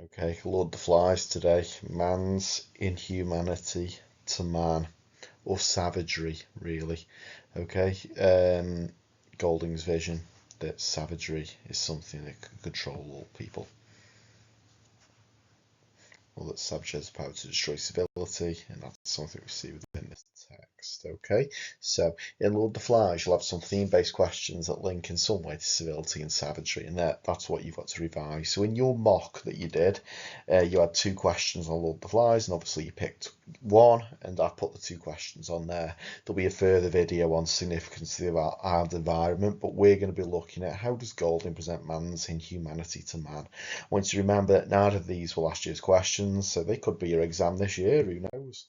Okay, Lord the Flies today. Man's inhumanity to man, or savagery, really. Okay, Golding's vision that savagery is something that can control all people. Well, that savage has the power to destroy civility, and that's something we see within this text. Okay, so in Lord the Flies, you'll have some theme-based questions that link in some way to civility and savagery, and that's what you've got to revise. So in your mock that you did, you had 2 questions on Lord the Flies, and obviously you picked one, and I put the 2 questions on there. There'll be a further video on significance of the island environment, but we're going to be looking at how does Golding present man's inhumanity to man. I want you to remember that neither of these will ask you as questions, so they could be your exam this year, who knows?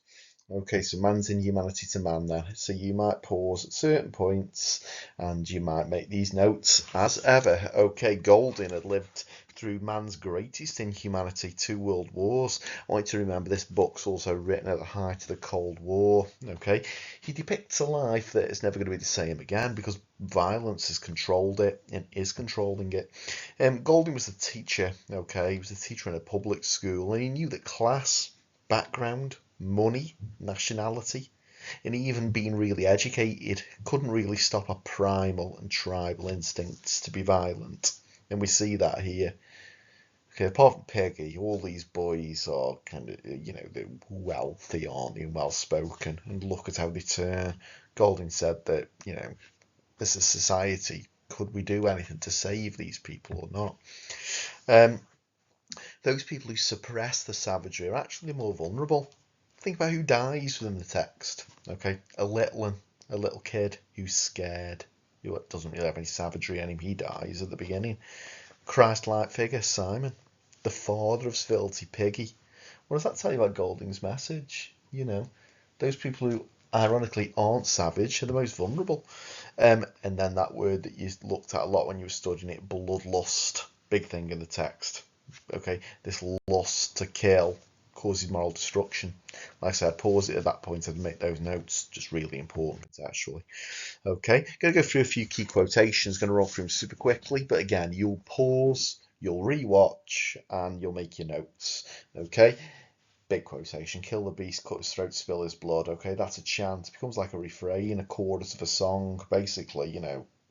Okay, so man's inhumanity to man then. So you might pause at certain points and you might make these notes as ever. Okay, Golding had lived through man's greatest inhumanity, 2 world wars. I want you to remember this book's also written at the height of the Cold War. Okay, he depicts a life that is never going to be the same again because violence has controlled it and is controlling it. Golding was a teacher. Okay, he was a teacher in a public school, and he knew that class, background, money, nationality, and even being really educated couldn't really stop our primal and tribal instincts to be violent. And we see that here. Okay, apart from Peggy, all these boys are kind of, they're wealthy, aren't they, and well spoken. And look at how they turn. Golding said that, as a society, could we do anything to save these people or not? Those people who suppress the savagery are actually more vulnerable. Think about who dies within the text. Okay, a little kid who's scared, who doesn't really have any savagery in him. He dies at the beginning. Christ-like figure, Simon, the father of civility, Piggy. What does that tell you about Golding's message? Those people who ironically aren't savage are the most vulnerable. And then that word that you looked at a lot when you were studying it, bloodlust, big thing in the text. Okay, this lust to kill causes moral destruction. Like I said, pause it at that point and make those notes, just really important actually. Okay, going to go through a few key quotations, going to run through them super quickly, but again, you'll pause, you'll rewatch, and you'll make your notes. Okay, big quotation: kill the beast, cut his throat, spill his blood. Okay, that's a chant. It becomes like a refrain, a chorus of a song. Basically,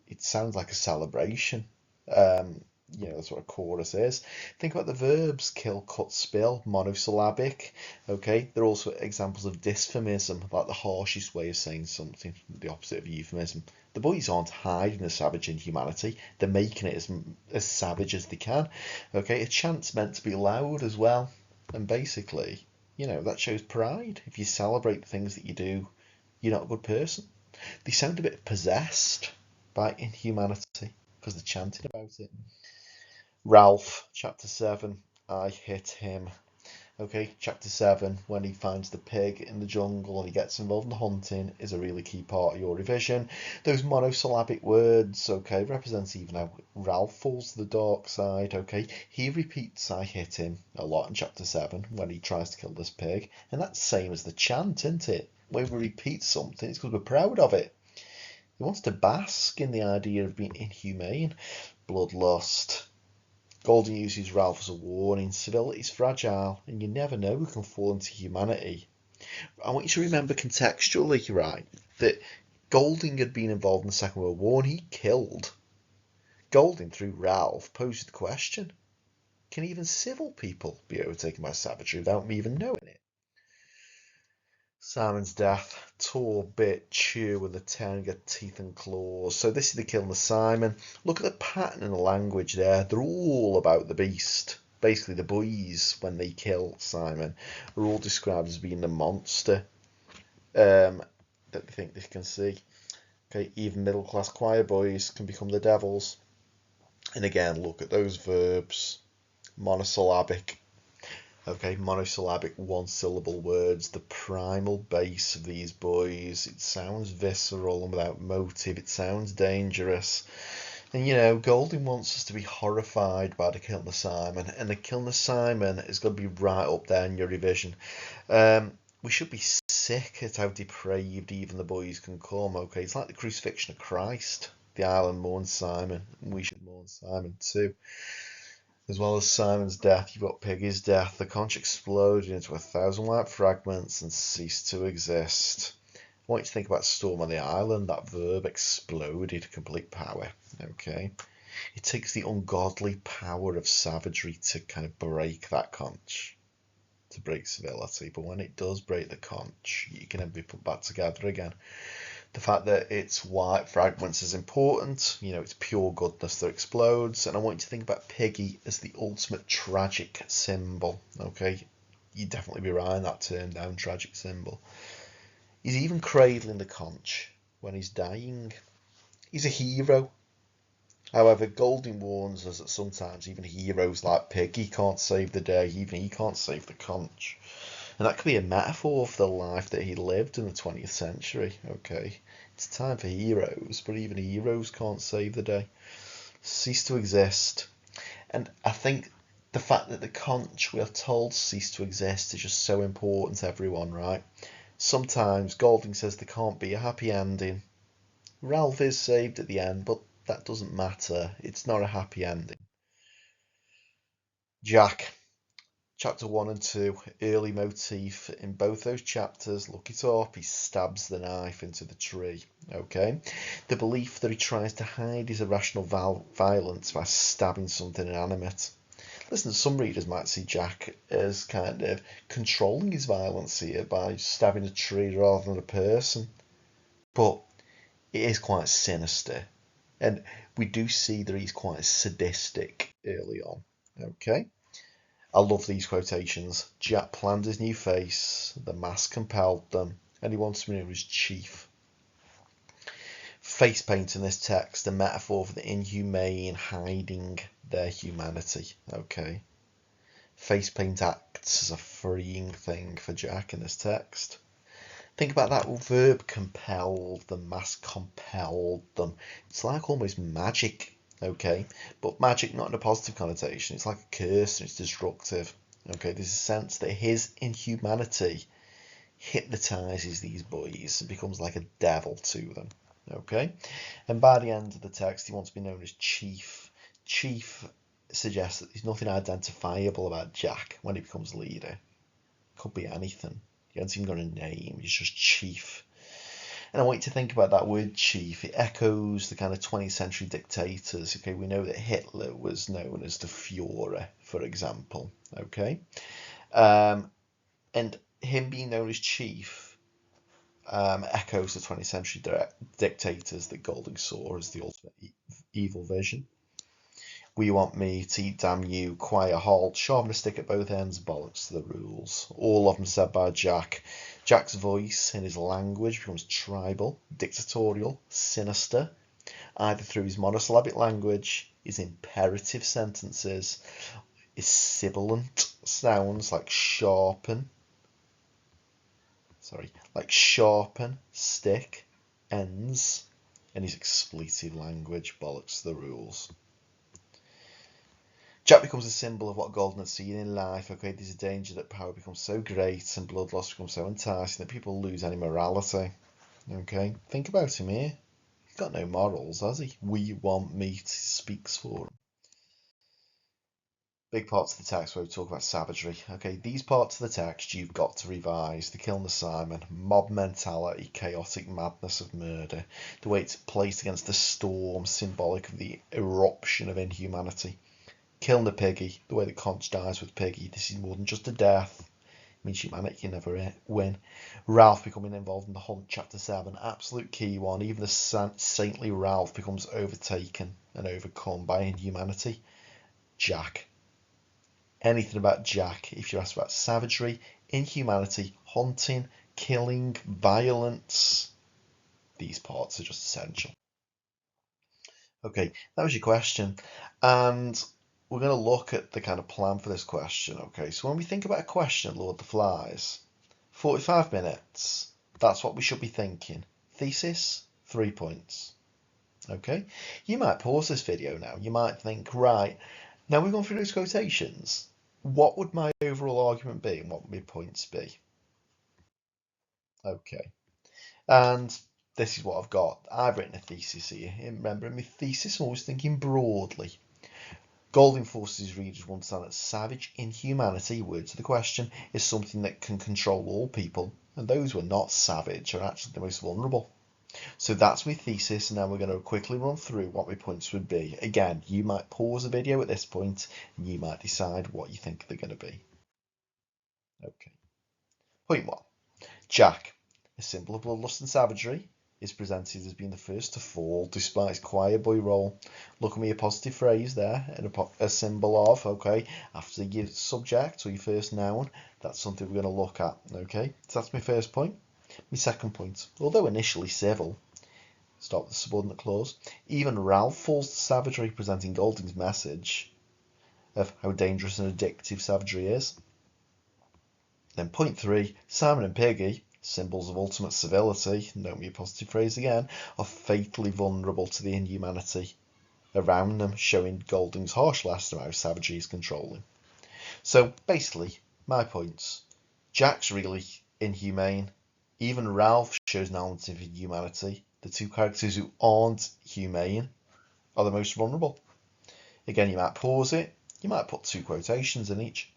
it sounds like a celebration. That's what a chorus is. Think about the verbs kill, cut, spill, monosyllabic. Okay, they're also examples of dysphomism, like the harshest way of saying something, the opposite of euphemism. The boys aren't hiding the savage inhumanity, they're making it as savage as they can. Okay, a chant's meant to be loud as well, and basically, that shows pride. If you celebrate the things that you do, you're not a good person. They sound a bit possessed by inhumanity because they're chanting about it. Ralph, chapter 7, I hit him. Okay, chapter 7, when he finds the pig in the jungle and he gets involved in the hunting, is a really key part of your revision. Those monosyllabic words, okay, represents even how Ralph falls to the dark side, okay. He repeats I hit him a lot in chapter 7 when he tries to kill this pig, and that's the same as the chant, isn't it? When we repeat something, it's because we're proud of it. He wants to bask in the idea of being inhumane. Bloodlust. Golding uses Ralph as a warning. Civility is fragile, and you never know who can fall into humanity. I want you to remember contextually, right, that Golding had been involved in the Second World War and he killed. Golding, through Ralph, posed the question, can even civil people be overtaken by savagery without me even knowing it? Simon's death, tore, bit, chew with the tearing of teeth and claws. So this is the killing of Simon. Look at the pattern in the language there. They're all about the beast. Basically, the boys, when they kill Simon, are all described as being the monster that they think they can see. Okay, even middle-class choir boys can become the devils. And again, look at those verbs. Monosyllabic. Okay, monosyllabic, one-syllable words, the primal base of these boys. It sounds visceral and without motive. It sounds dangerous. And Golding wants us to be horrified by the killing of Simon, and the killing of Simon is going to be right up there in your revision. We should be sick at how depraved even the boys can come. Okay, it's like the crucifixion of Christ. The island mourns Simon, and we should mourn Simon too. As well as Simon's death, you've got Piggy's death. The conch exploded into 1,000 white fragments and ceased to exist. I want you to think about Storm on the Island. That verb exploded, complete power. Okay. It takes the ungodly power of savagery to kind of break that conch, to break civility. But when it does break the conch, you can then be put back together again. The fact that it's white fragments is important. You know, it's pure goodness that explodes. And I want you to think about Piggy as the ultimate tragic symbol. Okay, you'd definitely be right in that term down, tragic symbol. He's even cradling the conch when he's dying. He's a hero. However, Golding warns us that sometimes even heroes like Piggy can't save the day. Even he can't save the conch. And that could be a metaphor for the life that he lived in the 20th century. Okay, it's time for heroes, but even heroes can't save the day. Cease to exist. And I think the fact that the conch, we are told, cease to exist is just so important to everyone, right? Sometimes Golding says there can't be a happy ending. Ralph is saved at the end, but that doesn't matter. It's not a happy ending. Jack. Chapter 1 and 2, early motif in both those chapters. Look it up. He stabs the knife into the tree. Okay, the belief that he tries to hide his irrational violence by stabbing something inanimate. Listen, some readers might see Jack as kind of controlling his violence here by stabbing a tree rather than a person, but it is quite sinister, and we do see that he's quite sadistic early on. Okay. I love these quotations. Jack planned his new face, the mask compelled them, and he wants to be known as Chief. Face paint in this text, a metaphor for the inhumane hiding their humanity. Okay. Face paint acts as a freeing thing for Jack in this text. Think about that verb compelled, the mask compelled them. It's like almost magic. Okay, but magic not in a positive connotation. It's like a curse and it's destructive. Okay, there's a sense that his inhumanity hypnotizes these boys and becomes like a devil to them. Okay, and by the end of the text, he wants to be known as Chief. Chief suggests that there's nothing identifiable about Jack when he becomes leader. Could be anything. He hasn't even got a name. He's just Chief. And I want you to think about that word chief. It echoes the kind of 20th century dictators. Okay, we know that Hitler was known as the Führer, for example. Okay, and him being known as chief echoes the 20th century dictators that Golding saw as the ultimate evil vision. We want me to eat, damn you, quiet, halt, sharpen a stick at both ends, bollocks to the rules. All of them said by Jack. Jack's voice in his language becomes tribal, dictatorial, sinister, either through his monosyllabic language, his imperative sentences, his sibilant sounds like sharpen, stick, ends, and his expletive language, bollocks to the rules. Jack becomes a symbol of what Golding had seen in life. Okay, there's a danger that power becomes so great and bloodlust becomes so enticing that people lose any morality. Okay, think about him here. He's got no morals, has he? We want meat speaks for him. Big parts of the text where we talk about savagery. Okay, these parts of the text you've got to revise. The killing of Simon, mob mentality, chaotic madness of murder, the way it's placed against the storm, symbolic of the eruption of inhumanity. Killing the Piggy, the way the conch dies with Piggy. This is more than just a death. It means humanity can never win. Ralph becoming involved in the hunt, chapter 7, absolute key one. Even the saintly Ralph becomes overtaken and overcome by inhumanity. Jack. Anything about Jack, if you're asked about savagery, inhumanity, hunting, killing, violence, these parts are just essential. Okay, that was your question. And we're going to look at the kind of plan for this question. Okay, so when we think about a question at Lord of the Flies, 45 minutes, that's what we should be thinking. Thesis, 3 points. Okay, you might pause this video now. You might think, right, now we've gone through those quotations. What would my overall argument be and what would my points be? Okay, and this is what I've got. I've written a thesis here. Remember, in my thesis, I'm always thinking broadly. Golding forces his readers to understand that savage inhumanity, words of the question, is something that can control all people, and those who are not savage are actually the most vulnerable. So that's my thesis, and now we're going to quickly run through what my points would be. Again, you might pause the video at this point, and you might decide what you think they're going to be. Okay. Point 1. Jack, a symbol of bloodlust and savagery, is presented as being the first to fall despite his choir boy role. Look at me, a positive phrase there, and a symbol of, okay, after your subject or your first noun, that's something we're going to look at, okay? So that's my first point. My second point, although initially civil, start with the subordinate clause, even Ralph falls to savagery, presenting Golding's message of how dangerous and addictive savagery is. Then point 3, Simon and Piggy, symbols of ultimate civility, note me a positive phrase again, are fatally vulnerable to the inhumanity around them, showing Golding's harsh lesson about how savagery is controlling. So basically, my points, Jack's really inhumane, even Ralph shows an element of inhumanity. The two characters who aren't humane are the most vulnerable. Again, you might pause it, you might put 2 quotations in each.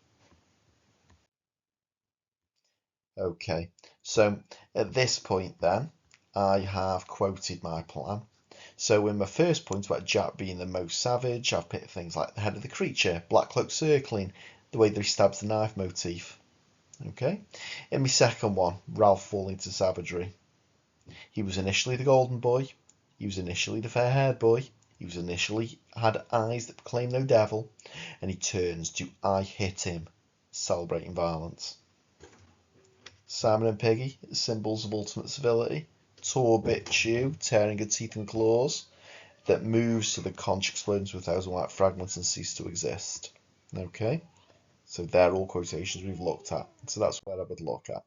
Okay, so at this point then, I have quoted my plan. So in my first point about Jack being the most savage, I've picked things like the head of the creature, black cloak circling, the way that he stabs the knife motif. Okay, in my second one, Ralph falling to savagery. He was initially the golden boy, he was initially the fair-haired boy, he was initially had eyes that proclaim no devil, and he turns to I hit him, celebrating violence. Simon and Piggy, symbols of ultimate civility. Torbit Chew, tearing her teeth and claws, that moves so the conch explodes with 1,000 white fragments and cease to exist. Okay, so they're all quotations we've looked at. So that's where I would look at.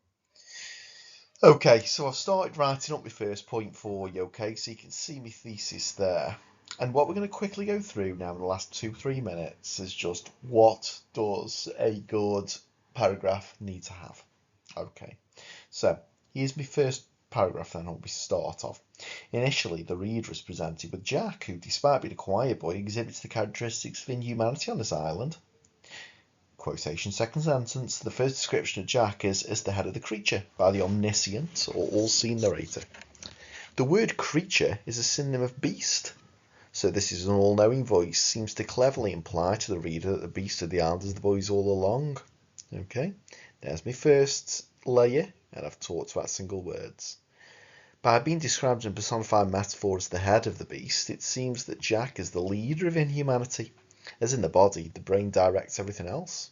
Okay, so I've started writing up my first point for you, okay, so you can see my thesis there. And what we're going to quickly go through now in the last 2-3 minutes is just what does a good paragraph need to have. Okay, so here's my first paragraph then, we start off. Initially, the reader is presented with Jack, who, despite being a choir boy, exhibits the characteristics of inhumanity on this island. Quotation, second sentence, the first description of Jack is as the head of the creature by the omniscient or all-seeing narrator. The word creature is a synonym of beast, so this is an all-knowing voice, seems to cleverly imply to the reader that the beast of the island is the boys all along. Okay, there's my first layer, and I've talked about single words. By being described in personified metaphor as the head of the beast, it seems that Jack is the leader of inhumanity. As in the body, the brain directs everything else.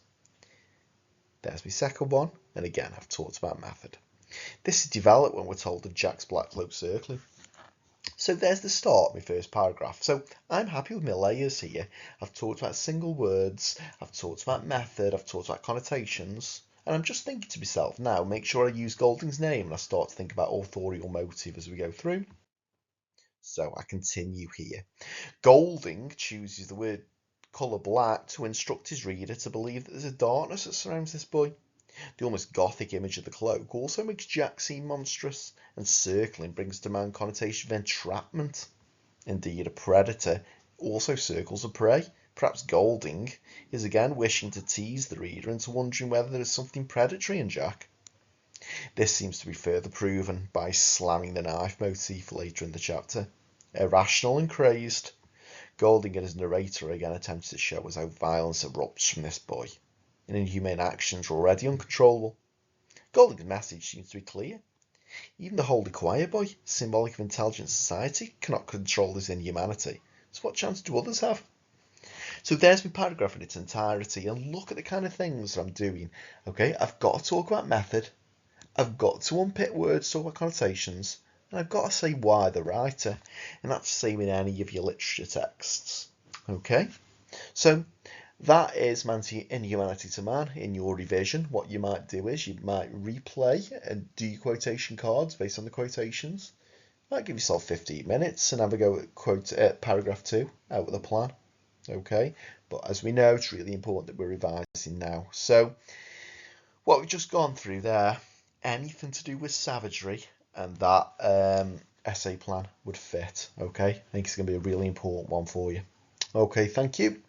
There's my second one, and again I've talked about method. This is developed when we're told of Jack's black cloak circling. So there's the start of my first paragraph. So I'm happy with my layers here. I've talked about single words, I've talked about method, I've talked about connotations, and I'm just thinking to myself now, make sure I use Golding's name and I start to think about authorial motive as we go through. So I continue here. Golding chooses the word colour black to instruct his reader to believe that there's a darkness that surrounds this boy. The almost gothic image of the cloak also makes Jack seem monstrous, and circling brings to mind connotation of entrapment. Indeed, a predator also circles a prey. Perhaps Golding is again wishing to tease the reader into wondering whether there is something predatory in Jack. This seems to be further proven by slamming the knife motif later in the chapter. Irrational and crazed, Golding and his narrator again attempts to show us how violence erupts from this boy, and inhumane actions are already uncontrollable. Golding's message seems to be clear. Even the holy choir boy, symbolic of intelligent society, cannot control his inhumanity. So what chance do others have? So there's my paragraph in its entirety, and look at the kind of things I'm doing. Okay, I've got to talk about method, I've got to unpick words, talk about connotations, and I've got to say why the writer, and that's the same in any of your literature texts. Okay, so that is inhumanity to man in your revision. What you might do is you might replay and do your quotation cards based on the quotations. You might give yourself 15 minutes and have a go at paragraph 2 out with a plan. Okay, but as we know, it's really important that we're revising now. So what we've just gone through there, anything to do with savagery and that essay plan would fit. Okay, I think it's going to be a really important one for you. Okay, thank you.